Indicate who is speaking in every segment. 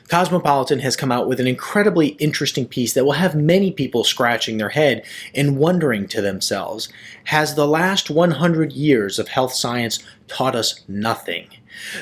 Speaker 1: Cosmopolitan has come out with an incredibly interesting piece that will have many people scratching their head and wondering to themselves, has the last 100 years of health science taught us nothing?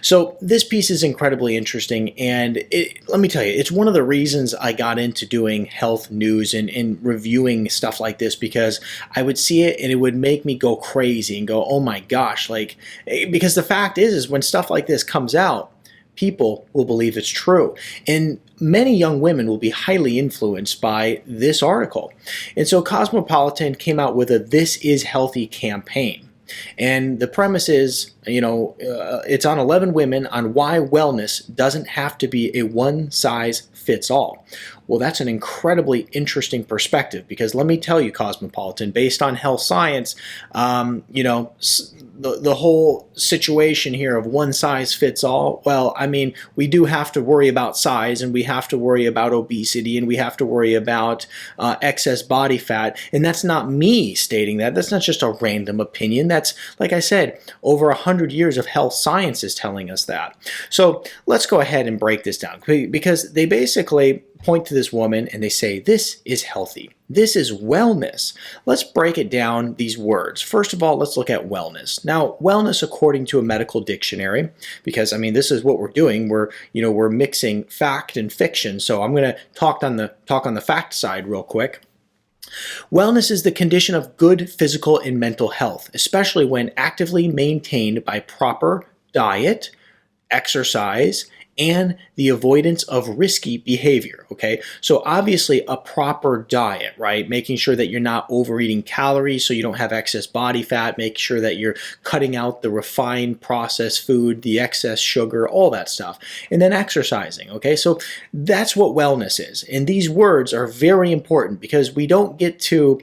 Speaker 1: So this piece is incredibly interesting, and let me tell you, it's one of the reasons I got into doing health news and reviewing stuff like this, because I would see it and it would make me go crazy and go, oh my gosh, like, because the fact is when stuff like this comes out, people will believe it's true. And many young women will be highly influenced by this article. And so Cosmopolitan came out with a This Is Healthy campaign. And the premise is, it's on 11 women on why wellness doesn't have to be a one-size-fits-all. Well, that's an incredibly interesting perspective, because let me tell you, Cosmopolitan, based on health science, the whole situation here of one size fits all, well, I mean, we do have to worry about size, and we have to worry about obesity, and we have to worry about excess body fat. And that's not me stating that. That's not just a random opinion. That's, like I said, over 100 years of health science is telling us that. So let's go ahead and break this down, because they basically point to this woman and they say, this is healthy. This is wellness. Let's break it down, these words. First of all, let's look at wellness. Now, wellness according to a medical dictionary, because I mean, this is what we're doing. We're mixing fact and fiction. So I'm going to talk on the fact side real quick. Wellness is the condition of good physical and mental health, especially when actively maintained by proper diet, exercise, and the avoidance of risky behavior, okay? So obviously a proper diet, right? Making sure that you're not overeating calories so you don't have excess body fat, make sure that you're cutting out the refined processed food, the excess sugar, all that stuff. And then exercising, okay? So that's what wellness is. And these words are very important, because we don't get to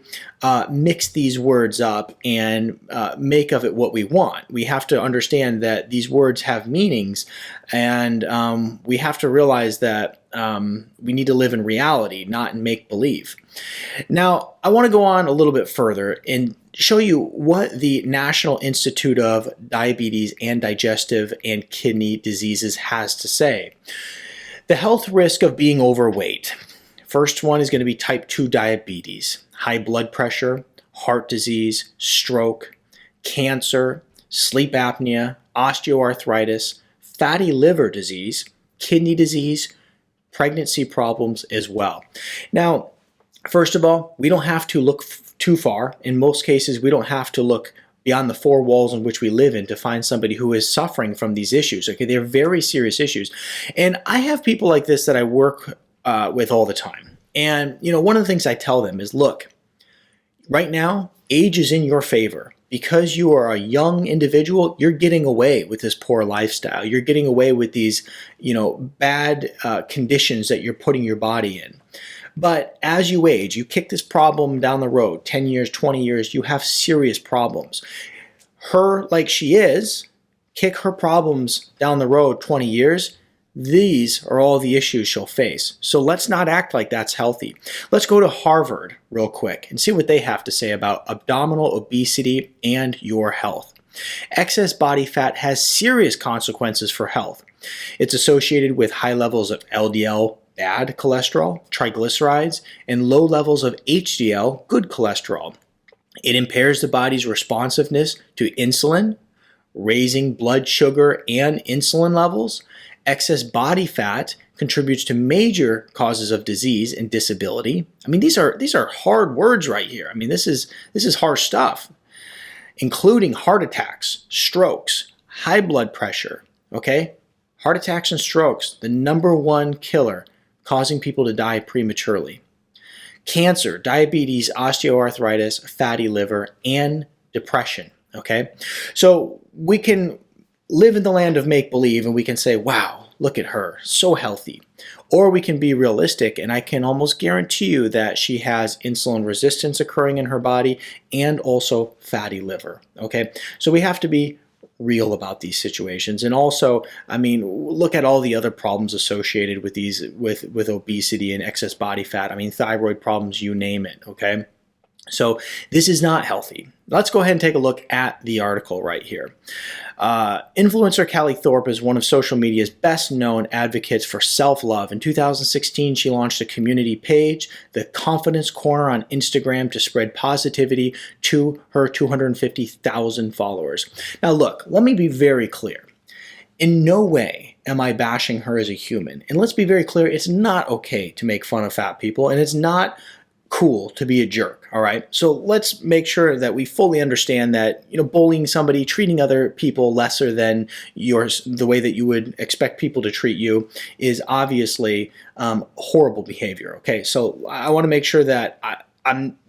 Speaker 1: mix these words up and make of it what we want. We have to understand that these words have meanings, and we have to realize that we need to live in reality, not in make-believe. Now, I want to go on a little bit further and show you what the National Institute of Diabetes and Digestive and Kidney Diseases has to say. The health risk of being overweight. First one is going to be type 2 diabetes, high blood pressure, heart disease, stroke, cancer, sleep apnea, osteoarthritis, fatty liver disease, kidney disease, pregnancy problems as well. Now, first of all, we don't have to look too far. In most cases, we don't have to look beyond the four walls in which we live in to find somebody who is suffering from these issues. Okay, they're very serious issues. And I have people like this that I work with all the time. And, one of the things I tell them is, look, right now, age is in your favor. Because you are a young individual, you're getting away with this poor lifestyle. You're getting away with these, bad conditions that you're putting your body in. But as you age, you kick this problem down the road, 10 years, 20 years, you have serious problems. Her, like she is, kick her problems down the road 20 years, these are all the issues she'll face. So let's not act like that's healthy. Let's go to Harvard real quick and see what they have to say about abdominal obesity and your health. Excess body fat has serious consequences for health. It's associated with high levels of LDL, bad cholesterol, triglycerides, and low levels of HDL, good cholesterol. It impairs the body's responsiveness to insulin, raising blood sugar and insulin levels. Excess body fat contributes to major causes of disease and disability. I mean, these are hard words right here. I mean, this is harsh stuff, including heart attacks, strokes, high blood pressure, okay? Heart attacks and strokes, the number one killer causing people to die prematurely. Cancer, diabetes, osteoarthritis, fatty liver, and depression, okay? So we can live in the land of make-believe and we can say, wow, look at her, so healthy. Or we can be realistic, and I can almost guarantee you that she has insulin resistance occurring in her body and also fatty liver, okay? So we have to be real about these situations. And also, I mean, look at all the other problems associated with these, with obesity and excess body fat. I mean, thyroid problems, you name it, okay? So this is not healthy. Let's go ahead and take a look at the article right here. Influencer Callie Thorpe is one of social media's best known advocates for self-love. In 2016, she launched a community page, The Confidence Corner, on Instagram to spread positivity to her 250,000 followers. Now look, let me be very clear. In no way am I bashing her as a human. And let's be very clear, it's not okay to make fun of fat people, and it's not cool to be a jerk, all right? So let's make sure that we fully understand that, bullying somebody, treating other people lesser than yours, the way that you would expect people to treat you, is obviously horrible behavior, okay? So I want to make sure that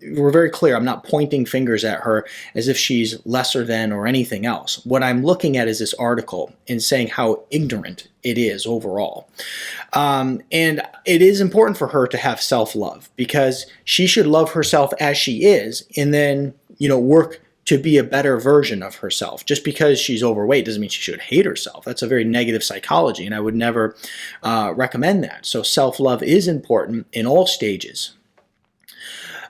Speaker 1: we're very clear. I'm not pointing fingers at her as if she's lesser than or anything else. What I'm looking at is this article and saying how ignorant it is overall. And it is important for her to have self-love, because she should love herself as she is and then, work to be a better version of herself. Just because she's overweight doesn't mean she should hate herself. That's a very negative psychology, and I would never recommend that. So self-love is important in all stages.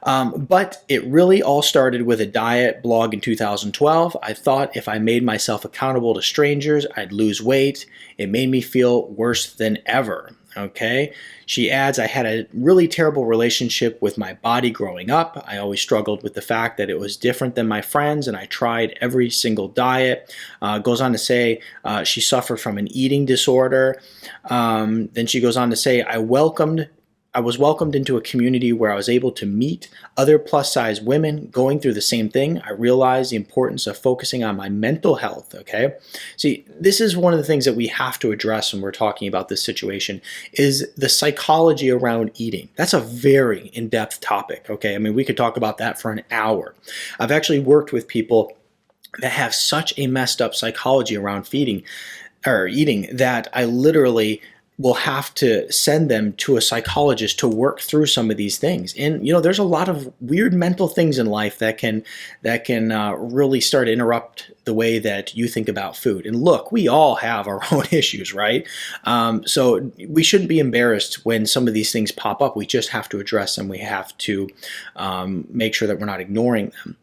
Speaker 1: But it really all started with a diet blog in 2012. I thought if I made myself accountable to strangers, I'd lose weight. It made me feel worse than ever. Okay. She adds, I had a really terrible relationship with my body growing up. I always struggled with the fact that it was different than my friends, and I tried every single diet. Goes on to say she suffered from an eating disorder. Then she goes on to say, I was welcomed into a community where I was able to meet other plus-size women going through the same thing. I realized the importance of focusing on my mental health, okay? See, this is one of the things that we have to address when we're talking about this situation, is the psychology around eating. That's a very in-depth topic, okay? I mean, we could talk about that for an hour. I've actually worked with people that have such a messed up psychology around eating that I literally will have to send them to a psychologist to work through some of these things. And there's a lot of weird mental things in life that can really start to interrupt the way that you think about food. And look, we all have our own issues, right? So we shouldn't be embarrassed when some of these things pop up. We just have to address them. We have to make sure that we're not ignoring them.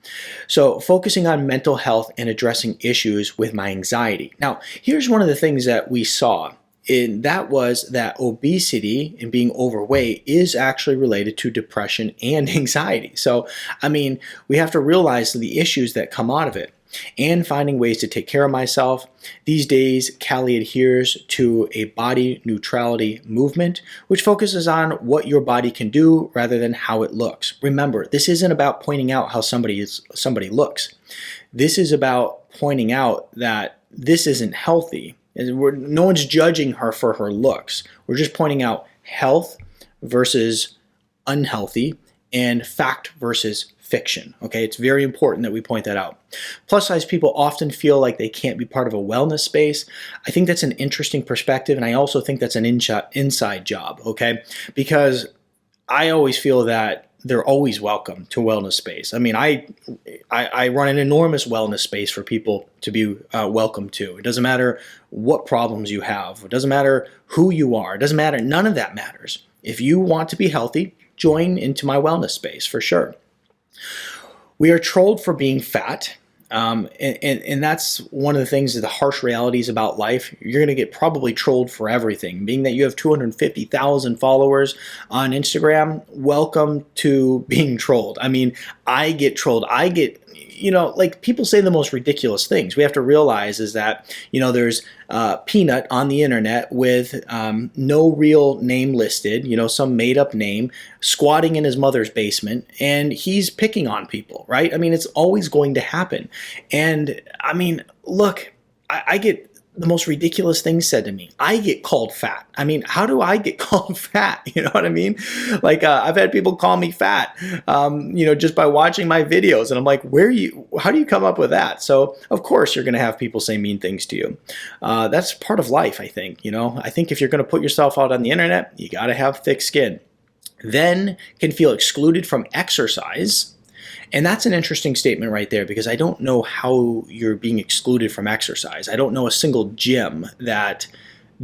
Speaker 1: So focusing on mental health and addressing issues with my anxiety. Now, here's one of the things that we saw. And that was that obesity and being overweight is actually related to depression and anxiety. So, I mean, we have to realize the issues that come out of it and finding ways to take care of myself. These days, Callie adheres to a body neutrality movement, which focuses on what your body can do rather than how it looks. Remember, this isn't about pointing out how somebody looks. This is about pointing out that this isn't healthy. No one's judging her for her looks. We're just pointing out health versus unhealthy and fact versus fiction. Okay, it's very important that we point that out. Plus size people often feel like they can't be part of a wellness space. I think that's an interesting perspective, and I also think that's an inside job, okay? Because I always feel that they're always welcome to a wellness space. I mean, I run an enormous wellness space for people to be welcome to. It doesn't matter what problems you have. It doesn't matter who you are. It doesn't matter. None of that matters. If you want to be healthy, join into my wellness space for sure. We are trolled for being fat. And that's one of the things, the harsh realities about life. You're going to get probably trolled for everything. Being that you have 250,000 followers on Instagram, welcome to being trolled. I mean, I get trolled. I get, like people say the most ridiculous things. We have to realize is that, there's Peanut on the internet with no real name listed, some made up name, squatting in his mother's basement, and he's picking on people, right? I mean, it's always going to happen. And I mean, look, I get the most ridiculous things said to me. I get called fat. I mean, how do I get called fat? You know what I mean? Like I've had people call me fat, just by watching my videos. And I'm like, how do you come up with that? So of course you're going to have people say mean things to you. That's part of life, I think. I think if you're going to put yourself out on the internet, you got to have thick skin. Then can feel excluded from exercise. And that's an interesting statement right there, because I don't know how you're being excluded from exercise. I don't know a single gym that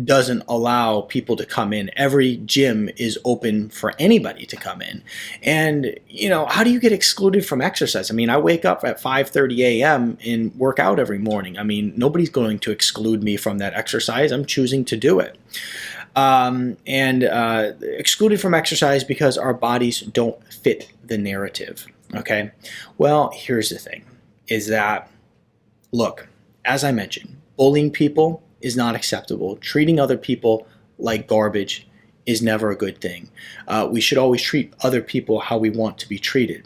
Speaker 1: doesn't allow people to come in. Every gym is open for anybody to come in. And, you know, how do you get excluded from exercise? I mean, I wake up at 5:30 a.m. and work out every morning. I mean, nobody's going to exclude me from that exercise. I'm choosing to do it. Excluded from exercise because our bodies don't fit the narrative. Okay. Well, here's the thing is that, look, as I mentioned, bullying people is not acceptable. Treating other people like garbage is never a good thing. We should always treat other people how we want to be treated.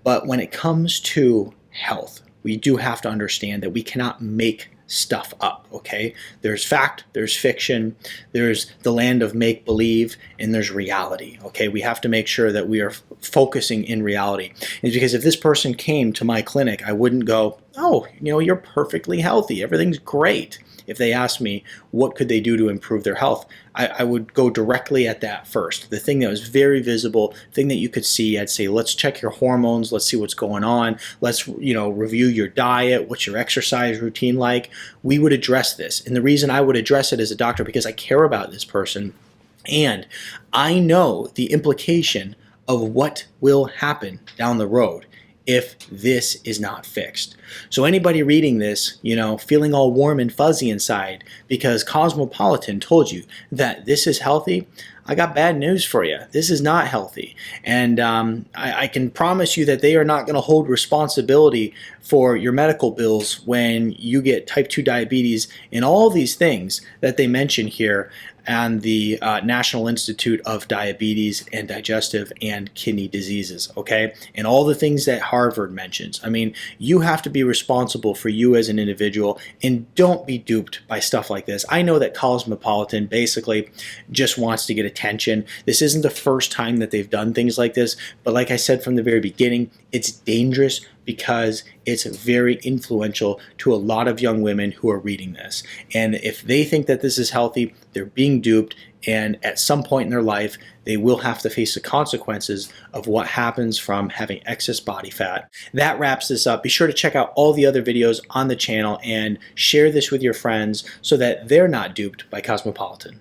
Speaker 1: But when it comes to health, we do have to understand that we cannot make stuff up, okay? There's fact, there's fiction, there's the land of make-believe, and there's reality, okay? We have to make sure that we are focusing in reality. It's because if this person came to my clinic, I wouldn't go, oh, you know, you're perfectly healthy, everything's great. If they asked me what could they do to improve their health, I would go directly at that first. The thing that was very visible, thing that you could see, I'd say, let's check your hormones, let's see what's going on, let's, you know, review your diet, what's your exercise routine like. We would address this. And the reason I would address it as a doctor, because I care about this person and I know the implication of what will happen down the road if this is not fixed. So anybody reading this, you know, feeling all warm and fuzzy inside because Cosmopolitan told you that this is healthy, I got bad news for you. This is not healthy. And I can promise you that they are not going to hold responsibility for your medical bills when you get type 2 diabetes and all these things that they mention here and the National Institute of Diabetes and Digestive and Kidney Diseases, okay? And all the things that Harvard mentions. I mean, you have to be responsible for you as an individual and don't be duped by stuff like this. I know that Cosmopolitan basically just wants to get attention. This isn't the first time that they've done things like this, but like I said from the very beginning, it's dangerous because it's very influential to a lot of young women who are reading this. And if they think that this is healthy, they're being duped, and at some point in their life, they will have to face the consequences of what happens from having excess body fat. That wraps this up. Be sure to check out all the other videos on the channel and share this with your friends so that they're not duped by Cosmopolitan.